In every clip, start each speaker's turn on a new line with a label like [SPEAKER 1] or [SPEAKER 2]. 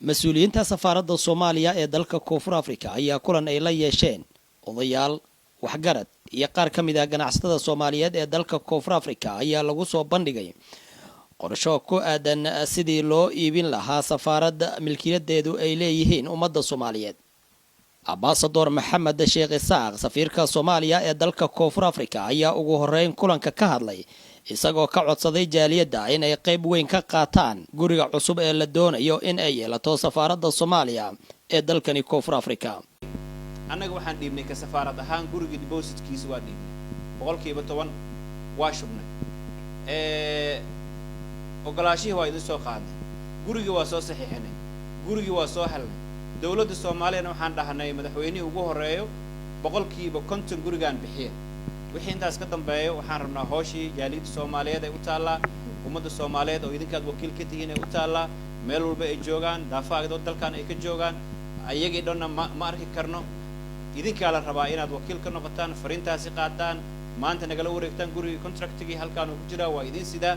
[SPEAKER 1] mas-uuliyiinta safaaradda Soomaaliya ee dalka Koonfur Afrika ayaa kulan ay la yeesheen odayaal waxgarad iyo qaar ka mid ah ganacsatada Soomaaliyeed ee dalka Koonfur Afrika ayaa lagu soo bandhigay qorshe ku aadan sidii loo iibin lahaa safaaradda milkiiladeedu ay leeyihiin ummadda Soomaaliyeed. Ambassador Maxamed Sheekh Isaaq safiirka Soomaaliya ee dalka Koonfur Afrika ayaa ugu horeyn kulanka ka hadlay isagoo ka codsaday jaaliyadda in ay qayb weyn ka qaataan guriga cusub ee la doonayo in ay yeelato safaaradda Soomaaliya ee dalkani Koonfur Afrika.
[SPEAKER 2] annaga waxaan dhiibnay ka safaarad ahaan guriga depositkiisa waa dhiibnay 10% waa shubnay ogolaashihii waa idin soo qaadnay guriga waa soo saxiixnay guriga waa soo helnay dawladda Soomaaliyeed waxaan dhahnay madaxweynihii ugu horeeyo 50% gurigaan bixiyay wixii intaas ka dambeeyo waxaan rabnaa hooshii jaaliyadda Soomaaliyeed ay u taala ummadda Soomaaliyeed oo idinkaad wakiil ka tihiin ay u taala meel walba ay joogaan daafaagooda dalkan ay ka joogaan ayagii dhanna ma arki karno idinka la rabaa inaad wakiil ka noqotaan fariintaasi qaadaan maanta nagala wareegtaan guriga contractigi halkaan ku jira waa idin sida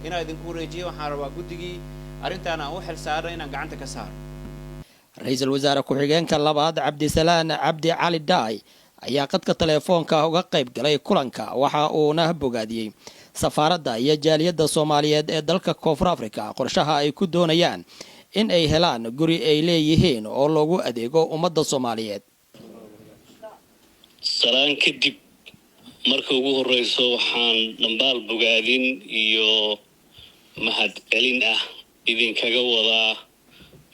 [SPEAKER 2] inaad idinku wareejiyo waxaan rabaa guddigii arintaana u xil saaran inaan gacanta ka saaro.
[SPEAKER 1] Ra'iisul Wasaare ku-xigeenka labaad Cabdisalaan Cabdi Cali Daay ayaa qadka telefoonka uga qayb galay kulanka waxa uu na bogaadiyay safaaradda iyo jaaliyadda Soomaaliyeed ee dalka Koonfur Afrika qorshaha ay ku doonayaan in ay helaan guri ay leeyihiin oo loogu adeego ummadda Soomaaliyeed.
[SPEAKER 3] salaan kadib marka ugu horeyso waxaan dhambaal bogaadin iyo mahad celin ah idinkaga wadaa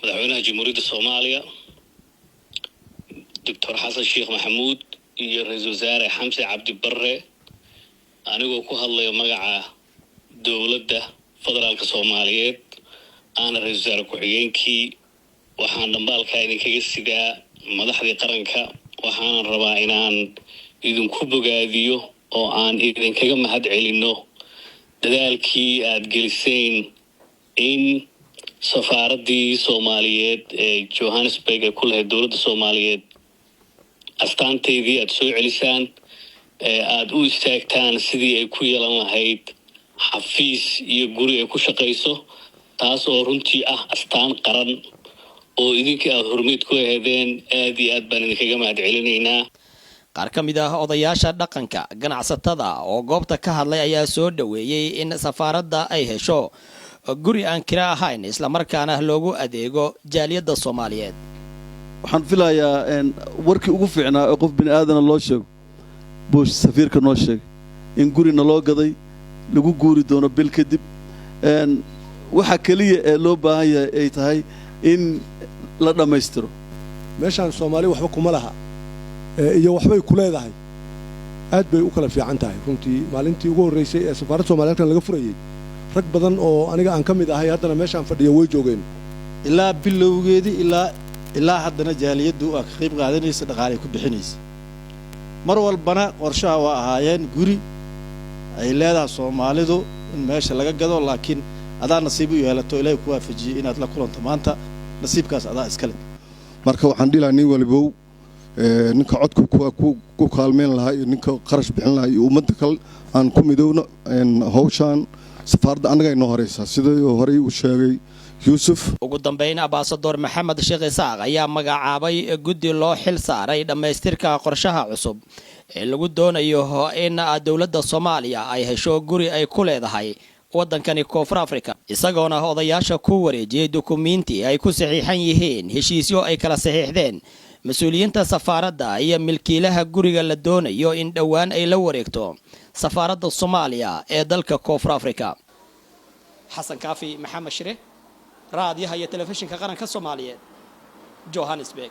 [SPEAKER 3] madaxweynaha Jamhuuriyadda Soomaaliya Dr. Xasan Sheekh Maxamuud iyo Ra'iisul Wasaare Xamse Cabdi Barre anigoo ku hadlayo magaca dawladda federaalka Soomaaliyeed aan Ra'iisul Wasaare ku-xigeenkii waxaan dhambaalka idinkaga sidaa madaxdii qaranka waxaan rabaa inaan idinku bogaadiyo oo aan idinkaga mahad celino dadaalkii aad geliseen in safaaraddii Soomaaliyeed ee Johannesburg ee ku lahayd dawladda Soomaaliyeed astaanteedii aad soo celisaan aad u istaagtaan sidii ay ku yeelan lahayd xafiis iyo guri ay ku shaqayso taas oo runtii ah astaan qaran oo idinka aad hormeed ku heedeen aad iyo aad baan idinkaga mahad celinaynaa.
[SPEAKER 1] qaar ka mid ah odayaasha dhaqanka ganacsatada oo goobta ka hadlay ayaa soo dhaweeyay in safaaradda ay hesho guri aan kira ahayn isla markaana loogu adeego jaaliyadda Soomaaliyeed.
[SPEAKER 4] waxaan filayaa warkii ugu fiicnaa ee qof bini aadana loo sheego buush safiirka noo sheegay in gurina loo gaday lagu guuri doono bil kadib waxa kaliya ee loo baahan yahay ay tahay in la dhameystiro
[SPEAKER 5] meeshaan Soomaali waxba kuma laha iyo waxbay ku leedahay aad bay u kala fiican tahay runtii maalintii ugu horeysay ee safaaradda Soomaaliyeed laga furayay rag badan oo aniga aan ka mid ahay haddana meeshaan fadhiyo way joogeen
[SPEAKER 6] ilaa bilowgeedii ilaa haddana jaaliyaddu ka qayb qaadanaysa dhaqaale ku bixinaysa mar walbana qorshaha waa ahaayeen guri ay leedahay Soomaalidu in meesha laga gado laakiin adaa nasiib u yeelato Ilaahay ku waafajiyay inaad la kulanto maanta nasiibkaas adaa iska leh
[SPEAKER 7] marka waxaan dhilaynaa nin walibow ninka codku ku kaalmeyn lahaa iyo ninka qarash bixin lahaa iyo ummadda kale aan ku midowno hawshan safaaradda anaga inoo horeysa sidoo horey u sheegay Yusuf.
[SPEAKER 1] ugu dambeyn Ambassador Maxamed Sheekh Isaaq ayaa magacaabay guddi loo xil saaray dhameystirka qorshaha cusub ee lagu doonayo in dawladda Soomaaliya ay hesho guri ay ku leedahay waddankani Koonfur Afrika isagoona odayaasha ku wareejiyay dukumiinti ay ku saxiixan yihiin heshiisyo ay kala saxiixdeen mas'uuliyiinta safaaradda iyo milkiilaha guriga la doonayo in dhawaan ay la wareegto safaaradda Soomaaliya ee dalka Koonfur Afrika. Xasan Kaafi Maxamed Shire raadiyaha iyo telefishinka qaranka Soomaaliyeed Johannesburg.